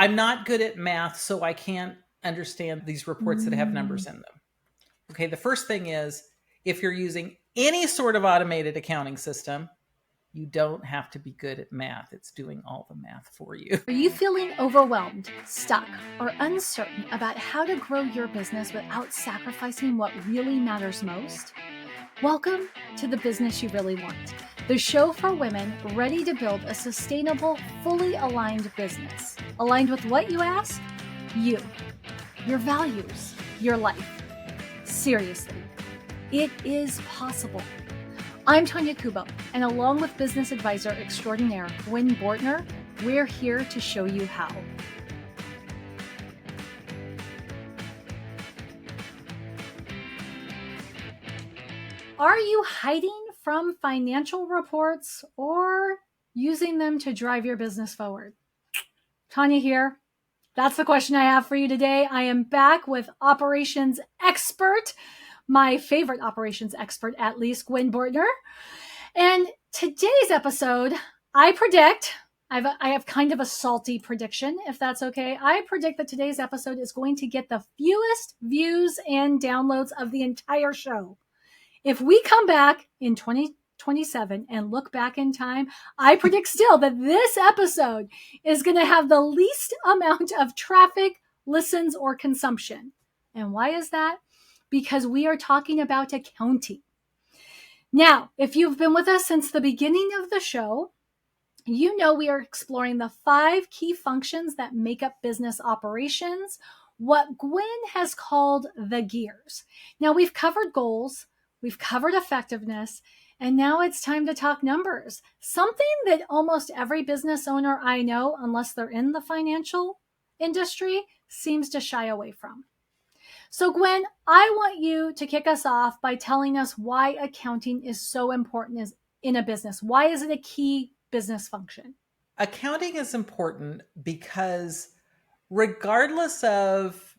I'm not good at math, so I can't understand these reports that have numbers in them. Okay, the first thing is, if you're using any sort of automated accounting system, you don't have to be good at math. It's doing all the math for you. Are you feeling overwhelmed, stuck, or uncertain about how to grow your business without sacrificing what really matters most? Welcome to The Business You Really Want, the show for women ready to build a sustainable, fully aligned business. Aligned with what, you ask? You, your values, your life. Seriously, it is possible. I'm Tonya Kubo, and along with business advisor extraordinaire Gwen Bortner, we're here to show you how. Are you hiding from financial reports or using them to drive your business forward? Tonya here. That's the question I have for you today. I am back with operations expert, my favorite operations expert, at least, Gwen Bortner. And today's episode, I have kind of a salty prediction, if that's okay. I predict that today's episode is going to get the fewest views and downloads of the entire show. If we come back in 2027 and look back in time, I predict still that this episode is going to have the least amount of traffic, listens, or consumption. And why is that? Because we are talking about accounting. Now, if you've been with us since the beginning of the show, you know we are exploring the 5 key functions that make up business operations, what Gwen has called the gears. Now, we've covered goals, we've covered effectiveness, and now it's time to talk numbers. Something that almost every business owner I know, unless they're in the financial industry, seems to shy away from. So Gwen, I want you to kick us off by telling us why accounting is so important in a business. Why is it a key business function? Accounting is important because regardless of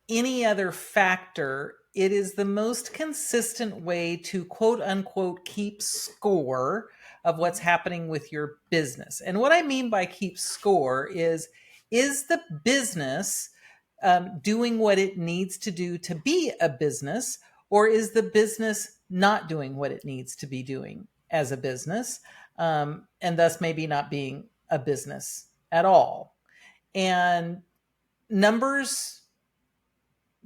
any other factor, it is the most consistent way to quote unquote keep score of what's happening with your business. And what I mean by keep score is the business doing what it needs to do to be a business, or is the business not doing what it needs to be doing as a business, and thus maybe not being a business at all? And numbers,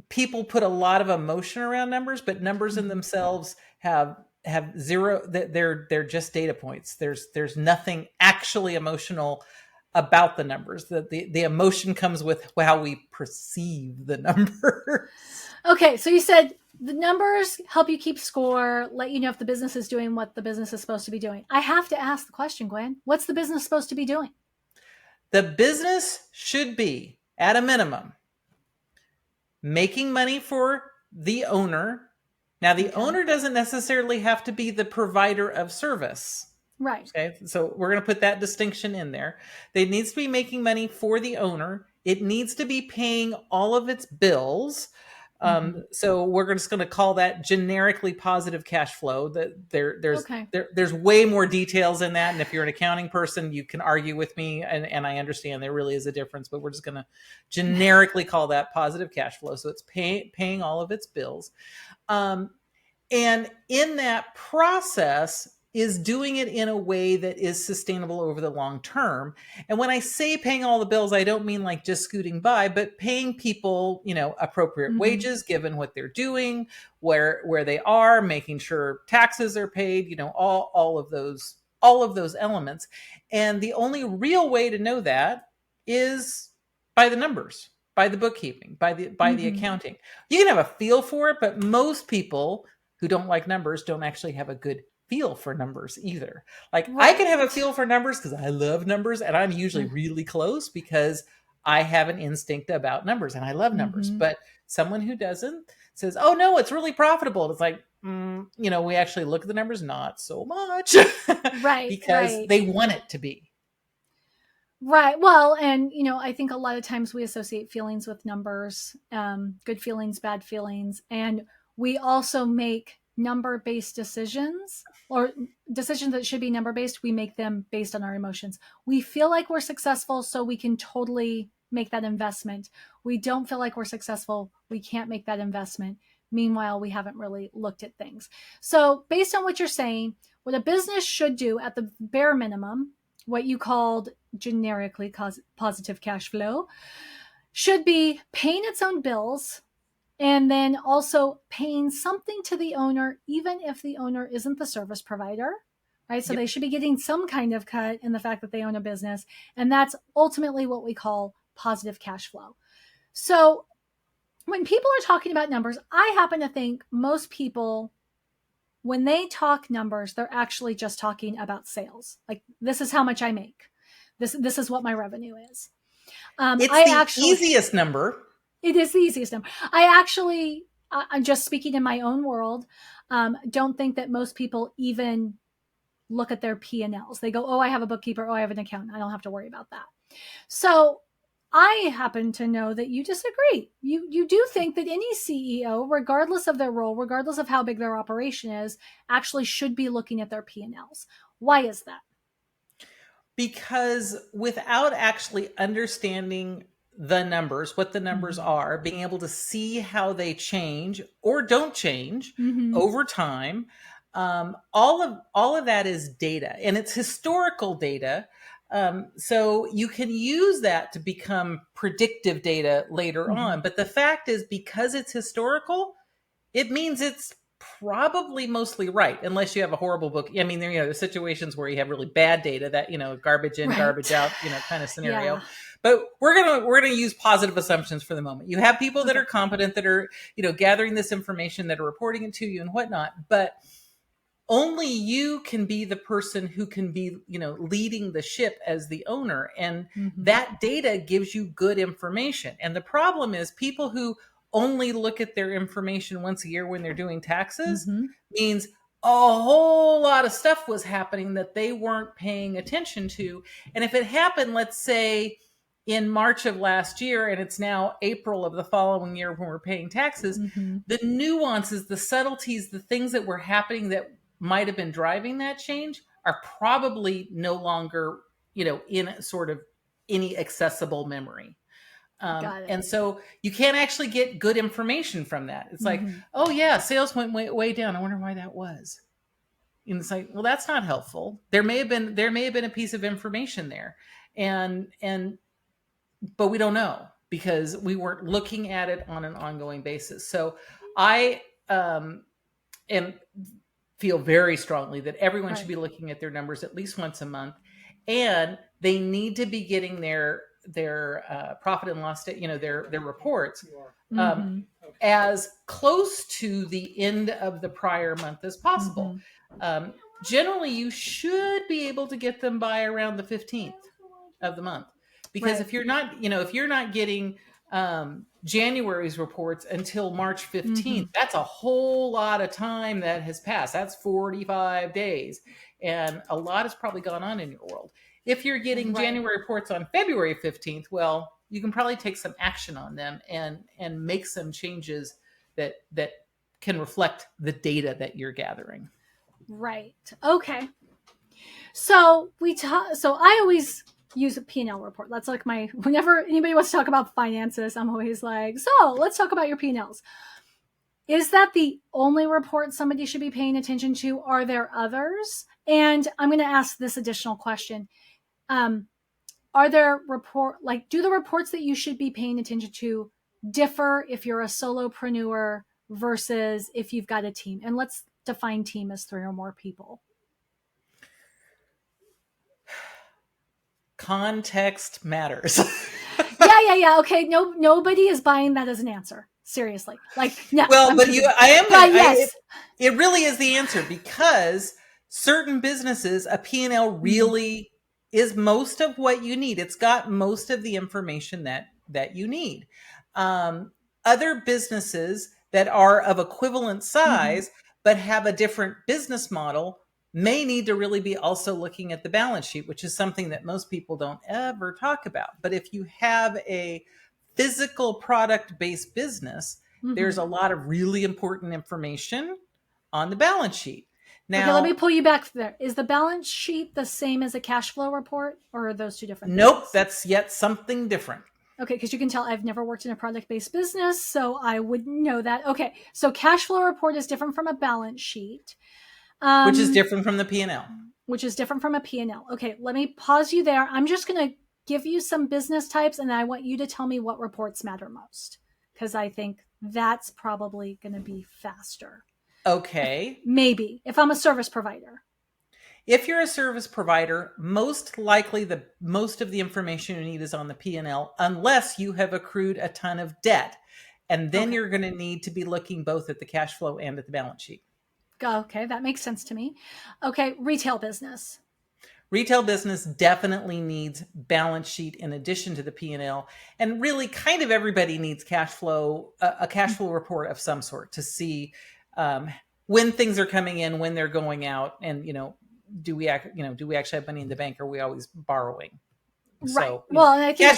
people put a lot of emotion around numbers, but numbers in themselves have zero. They're just data points. There's nothing actually emotional about the numbers. The emotion comes with how we perceive the numbers. Okay, so you said the numbers help you keep score, let you know if the business is doing what the business is supposed to be doing. I have to ask the question, Gwen, what's the business supposed to be doing? The business should be, at a minimum, making money for the owner. Now, the owner doesn't necessarily have to be the provider of service. Right. Okay, so we're going to put that distinction in there. It needs to be making money for the owner. It needs to be paying all of its bills. So we're just going to call that generically positive cash flow. There's way more details in that. And if you're an accounting person, you can argue with me. And I understand there really is a difference, but we're just going to generically call that positive cash flow. So it's paying all of its bills. And in that process, is doing it in a way that is sustainable over the long term. And when I say paying all the bills, I don't mean like just scooting by, but paying people, appropriate wages given what they're doing, where they are, making sure taxes are paid, all of those elements. And the only real way to know that is by the numbers, by the bookkeeping, by the accounting. You can have a feel for it, but most people who don't like numbers don't actually have a good feel for numbers either. Like I can have a feel for numbers because I love numbers, and I'm usually really close because I have an instinct about numbers and I love numbers. But someone who doesn't says, "Oh no, it's really profitable." It's like, we actually look at the numbers, not so much, right? Because they want it to be. Right. Well, and I think a lot of times we associate feelings with numbers, good feelings, bad feelings, and we also make number-based decisions, or decisions that should be number-based. We make them based on our emotions. We feel like we're successful, so we can totally make that investment. We don't feel like we're successful. We can't make that investment. Meanwhile, we haven't really looked at things. So based on what you're saying, what a business should do at the bare minimum, what you called generically positive cash flow, should be paying its own bills and then also paying something to the owner, even if the owner isn't the service provider, right? So Yep. they should be getting some kind of cut in the fact that they own a business. And that's ultimately what we call positive cash flow. So when people are talking about numbers, I happen to think most people, when they talk numbers, they're actually just talking about sales. Like, this is how much I make. This is what my revenue is. It's the easiest number. It is the easiest number. I'm just speaking in my own world, don't think that most people even look at their P&Ls. They go, oh, I have a bookkeeper. Oh, I have an accountant. I don't have to worry about that. So I happen to know that you disagree. You do think that any CEO, regardless of their role, regardless of how big their operation is, actually should be looking at their P&Ls. Why is that? Because without actually understanding the numbers, what the numbers are, being able to see how they change or don't change over time, all of that is data, and it's historical data. So you can use that to become predictive data later on. But the fact is, because it's historical, it means it's probably mostly right, unless you have a horrible book. I mean, there's situations where you have really bad data that, garbage in, garbage out, kind of scenario. Yeah. But we're gonna use positive assumptions for the moment. You have people that are competent, that are, gathering this information, that are reporting it to you and whatnot. But only you can be the person who can be, leading the ship as the owner. And that data gives you good information. And the problem is, people who only look at their information once a year when they're doing taxes means a whole lot of stuff was happening that they weren't paying attention to. And if it happened, let's say in March of last year, and it's now April of the following year when we're paying taxes, the nuances, the subtleties, the things that were happening that might have been driving that change are probably no longer, in sort of any accessible memory. And so you can't actually get good information from that. It's like, oh yeah, sales went way down. I wonder why that was. And it's like, well, that's not helpful. There may have been a piece of information there, but we don't know because we weren't looking at it on an ongoing basis. So I feel very strongly that everyone should be looking at their numbers at least once a month, and they need to be getting their profit and loss, their reports as close to the end of the prior month as possible. Generally, you should be able to get them by around the 15th of the month, because if you're not getting January's reports until March 15th, that's a whole lot of time that has passed. That's 45 days. And a lot has probably gone on in your world. If you're getting January reports on February 15th, well, you can probably take some action on them and make some changes that can reflect the data that you're gathering. Right. Okay. So I always use a P&L report. That's like whenever anybody wants to talk about finances, I'm always like, so let's talk about your P&Ls. Is that the only report somebody should be paying attention to? Are there others? And I'm going to ask this additional question. Are there do the reports that you should be paying attention to differ if you're a solopreneur versus if you've got a team? And let's define team as 3 or more people. Context matters. Yeah. Okay. No, nobody is buying that as an answer. Seriously. Like, no. Well, yes. It really is the answer, because certain businesses, a P&L really is most of what you need. It's got most of the information that you need. Other businesses that are of equivalent size but have a different business model may need to really be also looking at the balance sheet, which is something that most people don't ever talk about. But if you have a physical product-based business, there's a lot of really important information on the balance sheet. Now, okay, let me pull you back there. Is the balance sheet the same as a cash flow report, or are those two different things? Things? That's yet something different. Okay, because you can tell I've never worked in a product-based business, so I wouldn't know that. Okay, so cash flow report is different from a balance sheet. Which is different from the P&L. Which is different from a P&L. Okay, let me pause you there. I'm just going to give you some business types, and I want you to tell me what reports matter most, because I think that's probably going to be faster. Okay. Maybe, if I'm a service provider. If you're a service provider, most likely most of the information you need is on the P&L, unless you have accrued a ton of debt. And then you're going to need to be looking both at the cash flow and at the balance sheet. Okay, that makes sense to me. Okay, retail business. Retail business definitely needs balance sheet in addition to the P&L. And really kind of everybody needs cash flow, a cash flow report of some sort to see when things are coming in, when they're going out, and, do we actually have money in the bank, or are we always borrowing? Right. So, well, and I think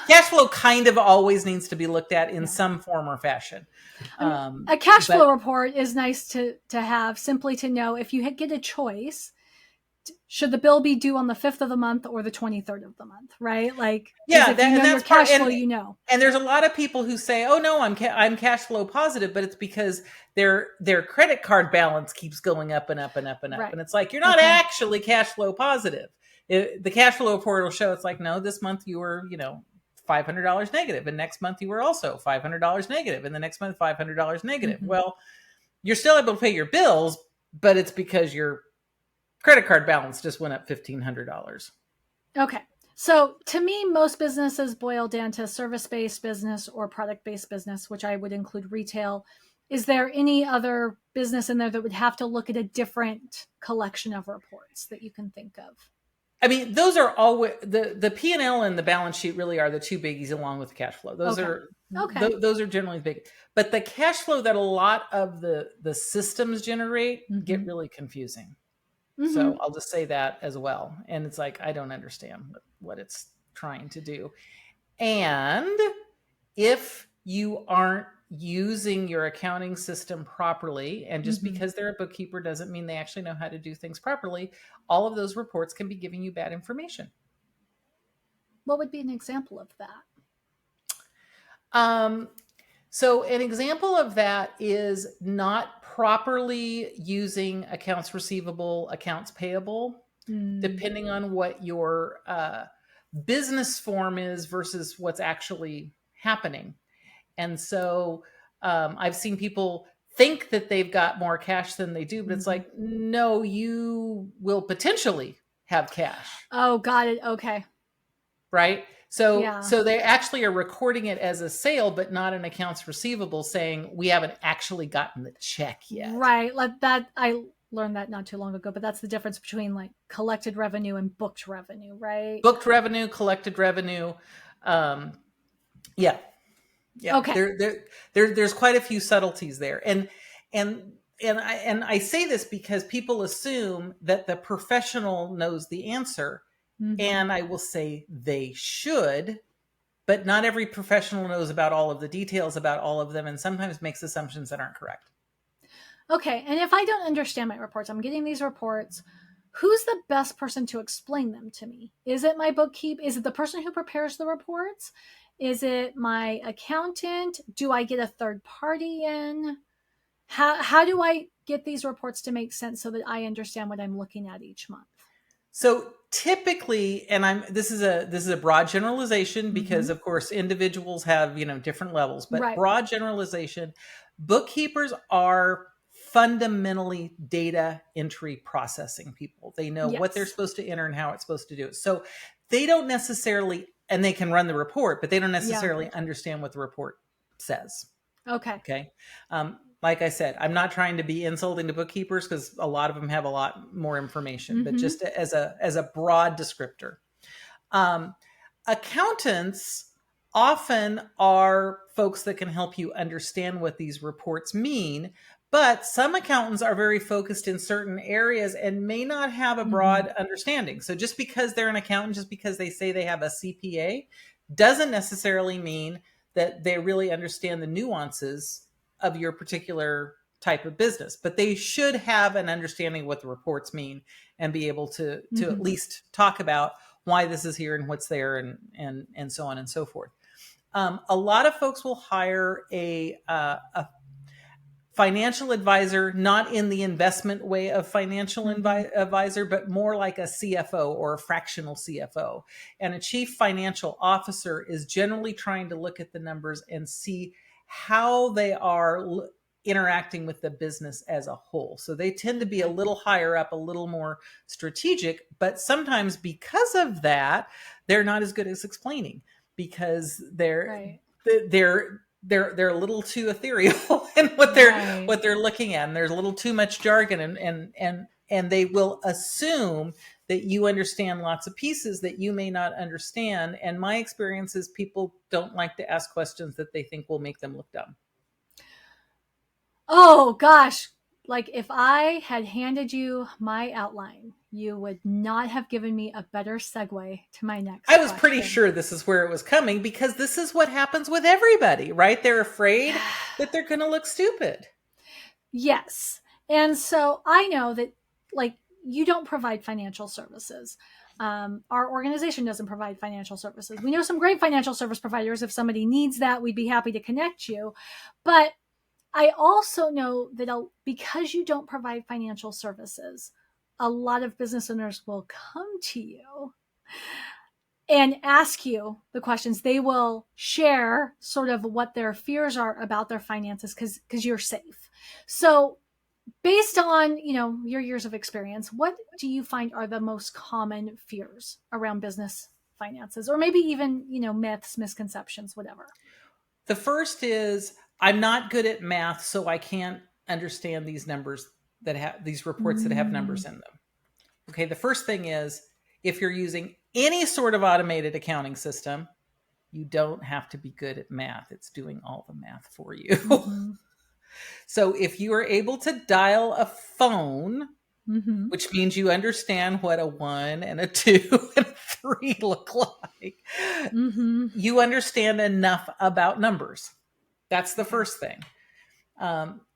cash flow kind of always needs to be looked at in some form or fashion. A cash flow report is nice to have, simply to know if you get a choice, should the bill be due on the 5th of the month or the 23rd of the month, right? Like, if you know your cash flow, you know. And there's a lot of people who say, "Oh no, I'm cash flow positive," but it's because their credit card balance keeps going up and up and up and up, and it's like, you're not actually cash flow positive. The cash flow report will show it's like, no, this month you were, $500 negative, and next month you were also $500 negative, and the next month $500 negative. Mm-hmm. Well, you're still able to pay your bills, but it's because your credit card balance just went up $1,500. Okay. So to me, most businesses boil down to service-based business or product-based business, which I would include retail. Is there any other business in there that would have to look at a different collection of reports that you can think of? I mean, those are always the P&L and the balance sheet really are the two biggies, along with the cash flow. Those are generally big. But the cash flow that a lot of the systems generate get really confusing. Mm-hmm. So I'll just say that as well. And it's like, I don't understand what it's trying to do. And if you aren't using your accounting system properly, and just because they're a bookkeeper doesn't mean they actually know how to do things properly, all of those reports can be giving you bad information. What would be an example of that? So an example of that is not properly using accounts receivable, accounts payable, depending on what your business form is versus what's actually happening. And so I've seen people think that they've got more cash than they do, but it's like, no, you will potentially have cash. Oh, got it. Okay. Right? So they actually are recording it as a sale, but not an accounts receivable, saying we haven't actually gotten the check yet. Right. Like that. I learned that not too long ago, but that's the difference between like collected revenue and booked revenue, right? Booked revenue, collected revenue. Yeah. Okay. There's quite a few subtleties there. And I say this because people assume that the professional knows the answer. And I will say they should, but not every professional knows about all of the details about all of them, and sometimes makes assumptions that aren't correct. Okay. And if I don't understand my reports, I'm getting these reports, who's the best person to explain them to me? Is it my bookkeeper? Is it the person who prepares the reports? Is it my accountant? Do I get a third party in? How do I get these reports to make sense so that I understand what I'm looking at each month? So typically, and this is a broad generalization because of course individuals have, different levels, but broad generalization, bookkeepers are fundamentally data entry processing people. They know what they're supposed to enter and how it's supposed to do it. So they don't necessarily, and they can run the report, but they don't necessarily understand what the report says. Okay. Like I said, I'm not trying to be insulting to bookkeepers because a lot of them have a lot more information, but just as a broad descriptor. Accountants often are folks that can help you understand what these reports mean, but some accountants are very focused in certain areas and may not have a broad understanding. So just because they're an accountant, just because they say they have a CPA, doesn't necessarily mean that they really understand the nuances of your particular type of business, but they should have an understanding of what the reports mean and be able to at least talk about why this is here and what's there and so on and so forth. A lot of folks will hire a financial advisor, not in the investment way of financial advisor, but more like a CFO or a fractional CFO. And a chief financial officer is generally trying to look at the numbers and see how they are interacting with the business as a whole. So they tend to be a little higher up, a little more strategic, but sometimes because of that, they're not as good as explaining, because they're a little too ethereal in what they're looking at, and there's a little too much jargon, and they will assume that you understand lots of pieces that you may not understand. And my experience is people don't like to ask questions that they think will make them look dumb. Oh gosh, like if I had handed you my outline, you would not have given me a better segue to my next I was question. pretty sure this is where it was coming, because this is what happens with everybody, right? They're afraid that they're going to look stupid. Yes. And so I know that, like, you don't provide financial services. Our organization doesn't provide financial services. We know some great financial service providers. If somebody needs that, we'd be happy to connect you. But I also know that because you don't provide financial services, a lot of business owners will come to you and ask you the questions. They will share sort of what their fears are about their finances because you're safe. So based on, your years of experience, what do you find are the most common fears around business finances, or maybe even, myths, misconceptions, whatever? The first is, I'm not good at math, so I can't understand these numbers that have these reports that have numbers in them. Okay, the first thing is, if you're using any sort of automated accounting system, you don't have to be good at math. It's doing all the math for you. So if you are able to dial a phone, which means you understand what a 1 and a 2 and a 3 look like, you understand enough about numbers. That's the first thing.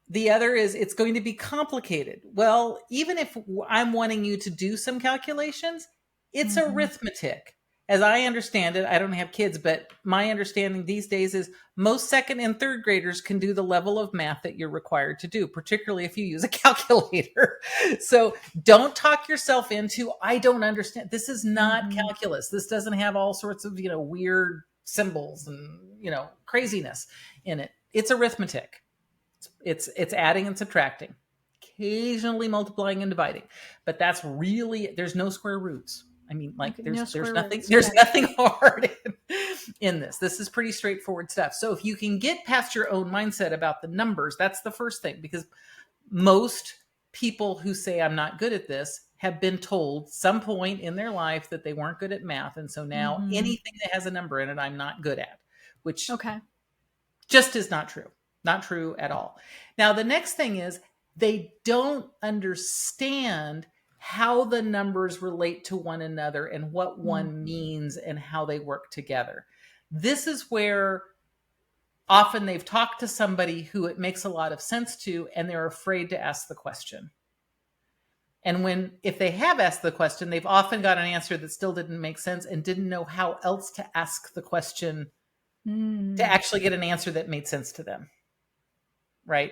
The other is, it's going to be complicated. Well, even if I'm wanting you to do some calculations, it's arithmetic. As I understand it, I don't have kids, but my understanding these days is most second and third graders can do the level of math that you're required to do, particularly if you use a calculator. So don't talk yourself into, I don't understand. This is not calculus. This doesn't have all sorts of, weird symbols and, craziness in it. It's arithmetic. It's adding and subtracting, occasionally multiplying and dividing, but that's really, there's no square roots. I mean, like, there's nothing hard in this. This is pretty straightforward stuff. So if you can get past your own mindset about the numbers, that's the first thing, because most people who say I'm not good at this have been told some point in their life that they weren't good at math. And so now anything that has a number in it, I'm not good at, which just is not true. Not true at all. Now, the next thing is, they don't understand how the numbers relate to one another and what one means and how they work together. This is where often they've talked to somebody who it makes a lot of sense to, and they're afraid to ask the question. And if they have asked the question, they've often got an answer that still didn't make sense and didn't know how else to ask the question to actually get an answer that made sense to them. Right.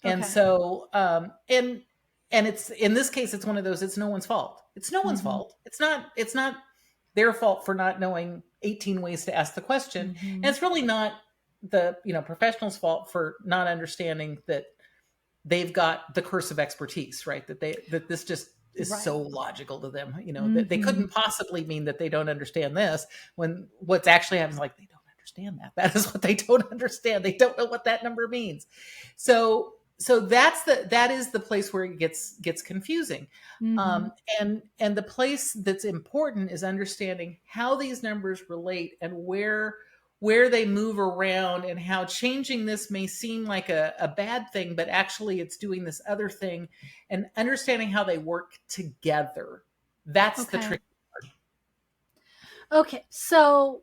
And so, and it's, in this case, it's one of those, it's no one's fault. It's no one's fault. It's not their fault for not knowing 18 ways to ask the question. And it's really not the, professional's fault for not understanding that they've got the curse of expertise, right? That this just is so logical to them, that they couldn't possibly mean that they don't understand this, when what's actually happening is, like, they don't understand that. That is what they don't understand. They don't know what that number means. So that is the place where it gets confusing. And the place that's important is understanding how these numbers relate and where they move around, and how changing this may seem like a bad thing, but actually it's doing this other thing, and understanding how they work together. That's the tricky part. Okay. So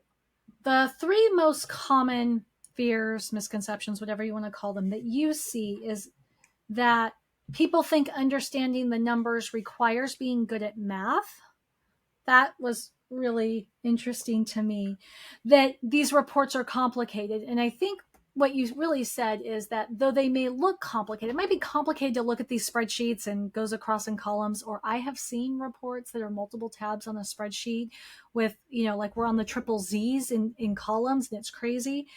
the 3 most common fears, misconceptions, whatever you want to call them, that you see is that people think understanding the numbers requires being good at math. That was really interesting to me, that these reports are complicated. And I think what you really said is that though they may look complicated, it might be complicated to look at these spreadsheets and goes across in columns, or I have seen reports that are multiple tabs on a spreadsheet with, like we're on the triple Z's in columns, and it's crazy.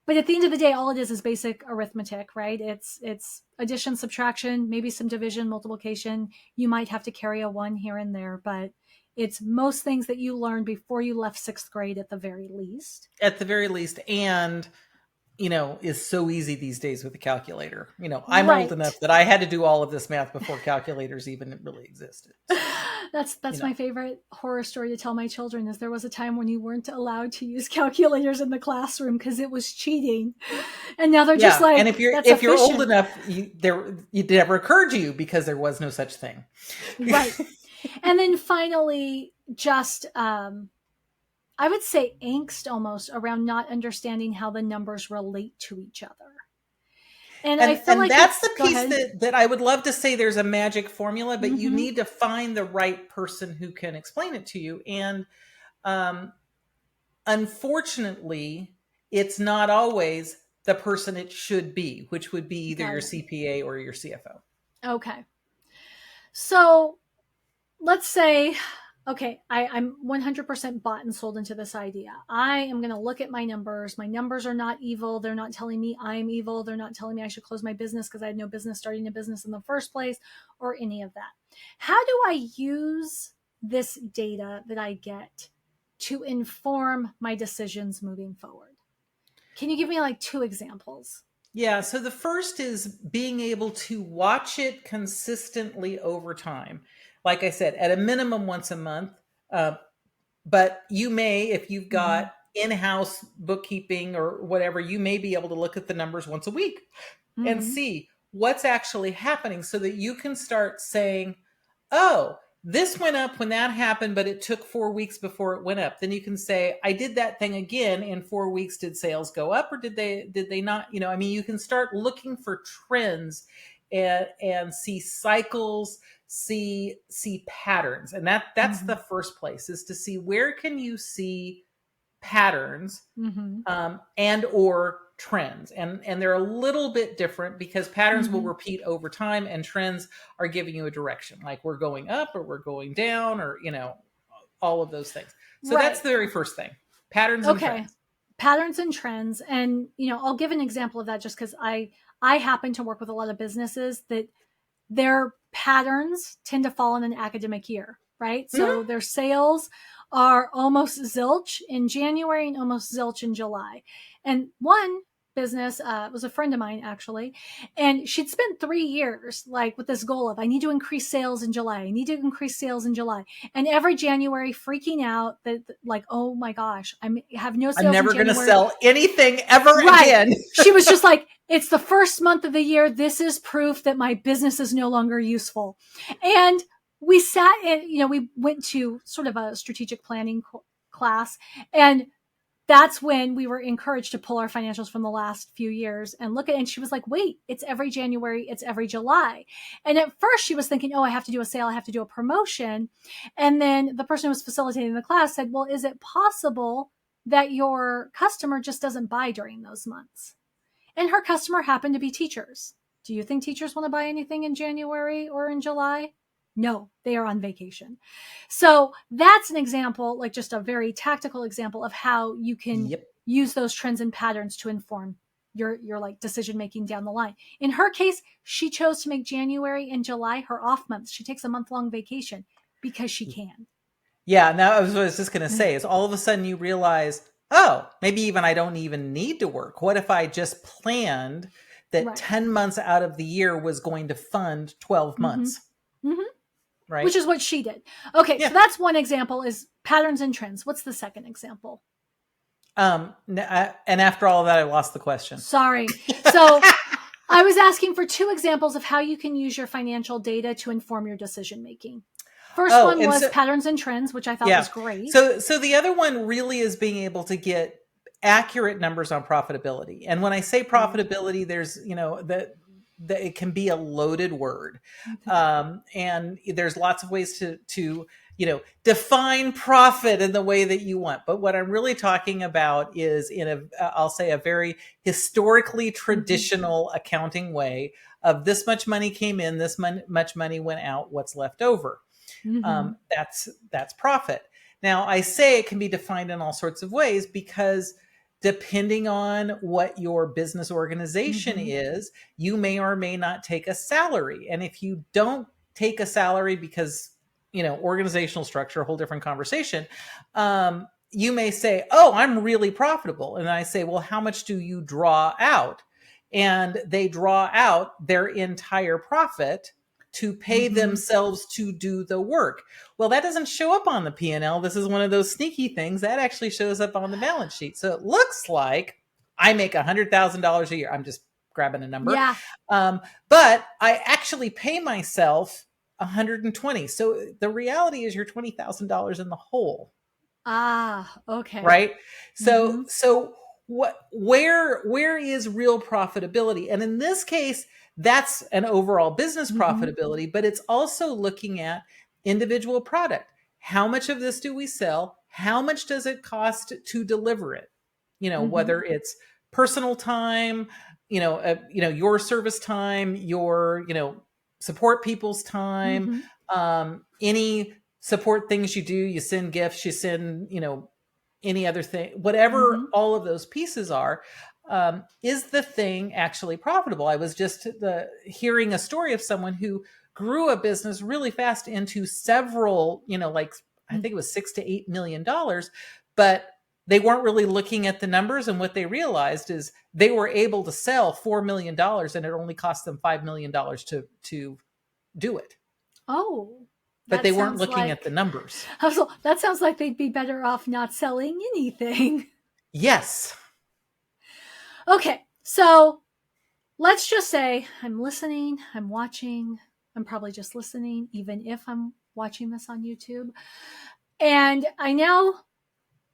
But at the end of the day, all it is basic arithmetic, right? It's addition, subtraction, maybe some division, multiplication. You might have to carry a 1 here and there, but it's most things that you learned before you left 6th grade at the very least. At the very least. And is so easy these days with a calculator. I'm Right. old enough that I had to do all of this math before calculators even really existed. So, That's my favorite horror story to tell my children, is there was a time when you weren't allowed to use calculators in the classroom because it was cheating. And now they're just like, and if you're old enough, it never occurred to you because there was no such thing. Right. And then finally, just I would say angst almost around not understanding how the numbers relate to each other. And I feel like that's the piece that I would love to say there's a magic formula, but you Mm-hmm. need to find the right person who can explain it to you. And unfortunately, it's not always the person it should be, which would be either your CPA or your CFO. Okay. So let's say, okay, I'm 100% bought and sold into this idea. I am going to look at my numbers. My numbers are not evil. They're not telling me I'm evil. They're not telling me I should close my business because I had no business starting a business in the first place, or any of that. How do I use this data that I get to inform my decisions moving forward? Can you give me like 2 examples? Yeah. So the first is being able to watch it consistently over time. Like I said, at a minimum once a month. But you may, if you've got in-house bookkeeping or whatever, you may be able to look at the numbers once a week and see what's actually happening, so that you can start saying, oh, this went up when that happened, but it took 4 weeks before it went up. Then you can say, I did that thing again in 4 weeks. Did sales go up or did they not? You can start looking for trends and see cycles, see patterns. And that's the first place, is to see where can you see patterns and or trends. And they're a little bit different, because patterns will repeat over time and trends are giving you a direction, like we're going up or we're going down, or all of those things. So that's the very first thing, patterns and trends. Patterns and trends. And I'll give an example of that, just because I happen to work with a lot of businesses that their patterns tend to fall in an academic year, right? So their sales are almost zilch in January and almost zilch in July. And one business was a friend of mine, actually, and she'd spent 3 years like with this goal of, I need to increase sales in July. I need to increase sales in July. And every January freaking out that, like, oh my gosh, I have no sales. I'm never going to sell anything ever again. She was just like, it's the first month of the year. This is proof that my business is no longer useful. And we sat in, we went to sort of a strategic planning class, and that's when we were encouraged to pull our financials from the last few years and look at it. And she was like, wait, it's every January, it's every July. And at first she was thinking, oh, I have to do a sale, I have to do a promotion. And then the person who was facilitating the class said, well, is it possible that your customer just doesn't buy during those months? And her customer happened to be teachers. Do you think teachers want to buy anything in January or in July? No, they are on vacation. So that's an example, like just a very tactical example of how you can use those trends and patterns to inform your like decision making down the line. In her case, she chose to make January and July her off months. She takes a month-long vacation because she can. Yeah, now I was just going to say, is all of a sudden you realize, oh, maybe even I don't even need to work. What if I just planned that 10 months out of the year was going to fund 12 months? Right. Which is what she did. Okay, so that's one example, is patterns and trends. What's the second example? And after all of that, I lost the question. Sorry. So I was asking for 2 examples of how you can use your financial data to inform your decision making. First one was patterns and trends, which I thought was great. So the other one really is being able to get accurate numbers on profitability. And when I say profitability, there's, it can be a loaded word. And there's lots of ways to define profit in the way that you want. But what I'm really talking about is I'll say a very historically traditional accounting way of this much money came in, this much money went out, what's left over. That's profit. Now, I say it can be defined in all sorts of ways because depending on what your business organization is, you may or may not take a salary. And if you don't take a salary because, organizational structure, a whole different conversation, you may say, oh, I'm really profitable. And I say, well, how much do you draw out? And they draw out their entire profit to pay themselves to do the work. Well, that doesn't show up on the P&L. This is one of those sneaky things that actually shows up on the balance sheet. So it looks like I make $100,000 a year. I'm just grabbing a number. Yeah. But I actually pay myself 120. So the reality is you're $20,000 in the hole. Ah, okay. Right? So where is real profitability? And in this case, that's an overall business profitability, but it's also looking at individual product. How much of this do we sell? How much does it cost to deliver it? Whether it's personal time, your service time, your, support people's time, any support things you do, you send gifts, you send, any other thing, whatever all of those pieces are, is the thing actually profitable? I was just hearing a story of someone who grew a business really fast into several, I think it was $6 to $8 million, but they weren't really looking at the numbers. And what they realized is they were able to sell $4 million and it only cost them $5 million to do it. Oh, but they weren't looking at the numbers. That sounds like they'd be better off not selling anything. Yes. Okay, so let's just say I'm listening, I'm watching, I'm probably just listening, even if I'm watching this on YouTube. And I now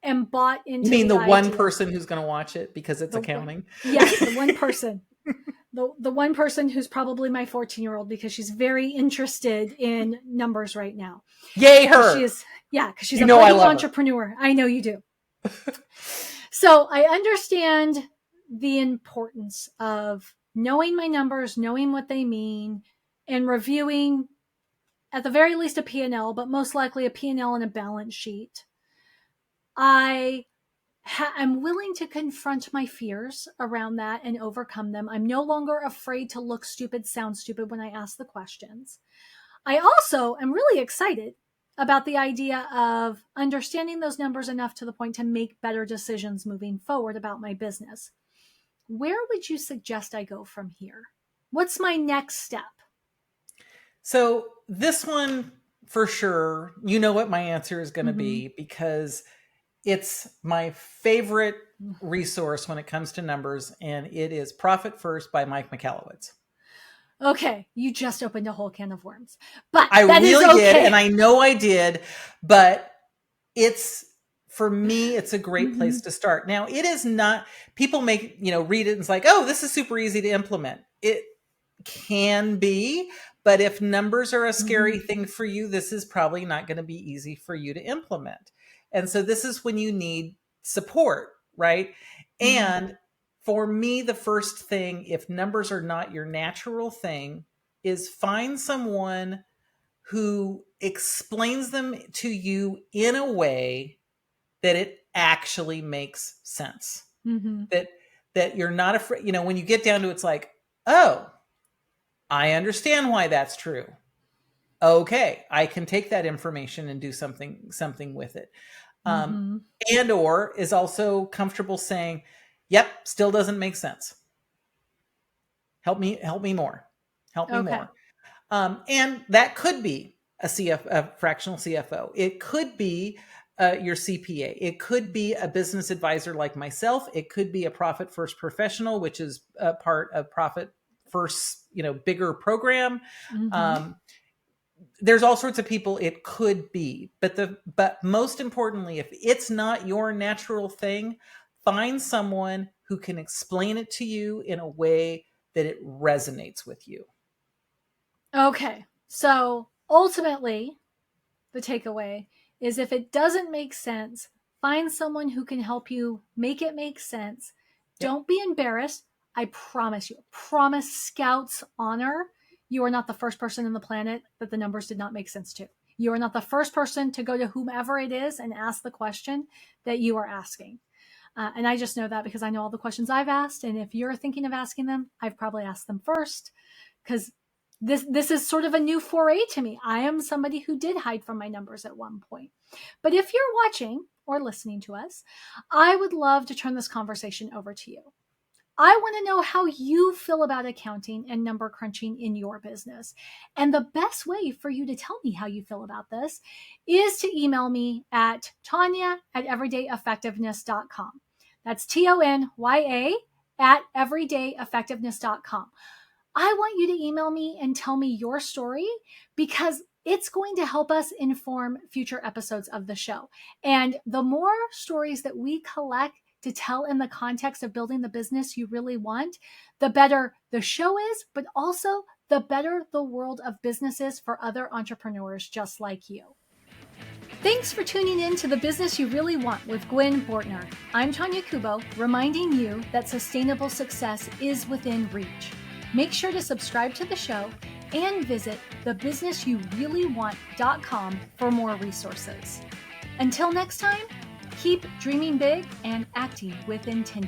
am bought into You mean the one idea. person who's going to watch it because it's accounting? Yes, the one person. The one person who's probably my 14-year-old because she's very interested in numbers right now. Yay, her! Because she's a budding entrepreneur. Her. I know you do. So I understand the importance of knowing my numbers, knowing what they mean, and reviewing at the very least a P&L, but most likely a P&L and a balance sheet. I'm willing to confront my fears around that and overcome them. I'm no longer afraid to look stupid, sound stupid when I ask the questions. I also am really excited about the idea of understanding those numbers enough to the point to make better decisions moving forward about my business. Where would you suggest I go from here? What's my next step? So this one, for sure, you know what my answer is going to be because it's my favorite resource when it comes to numbers, and it is Profit First by Mike Michalowicz. Okay, you just opened a whole can of worms. But I really did, and I know I did, but for me, it's a great place to start. Now, it is not, people read it and it's like, oh, this is super easy to implement. It can be, but if numbers are a scary thing for you, this is probably not going to be easy for you to implement. And so this is when you need support, right? And for me, the first thing, if numbers are not your natural thing, is find someone who explains them to you in a way that it actually makes sense. That you're not afraid, when you get down to it's like, oh, I understand why that's true. Okay, I can take that information and do something with it. And or is also comfortable saying, yep, still doesn't make sense. Help me more. Help me more. And that could be a fractional CFO. It could be your CPA. It could be a business advisor like myself. It could be a Profit First professional, which is a part of Profit First, bigger program. There's all sorts of people it could be, but most importantly, if it's not your natural thing, find someone who can explain it to you in a way that it resonates with you. Okay. So ultimately, the takeaway is if it doesn't make sense, find someone who can help you make it make sense. Yep. Don't be embarrassed. I promise you, promise Scout's honor, you are not the first person on the planet that the numbers did not make sense to. You are not the first person to go to whomever it is and ask the question that you are asking. And I just know that because I know all the questions I've asked. And if you're thinking of asking them, I've probably asked them first, because this is sort of a new foray to me. I am somebody who did hide from my numbers at one point. But if you're watching or listening to us, I would love to turn this conversation over to you. I want to know how you feel about accounting and number crunching in your business. And the best way for you to tell me how you feel about this is to email me at Tonya@everydayeffectiveness.com. That's TONYA at everydayeffectiveness.com. I want you to email me and tell me your story, because it's going to help us inform future episodes of the show. And the more stories that we collect to tell in the context of building the business you really want, the better the show is, but also the better the world of business is for other entrepreneurs just like you. Thanks for tuning in to The Business You Really Want with Gwen Bortner. I'm Tonya Kubo, reminding you that sustainable success is within reach. Make sure to subscribe to the show and visit thebusinessyoureallyWant.com for more resources. Until next time, keep dreaming big and acting with intention.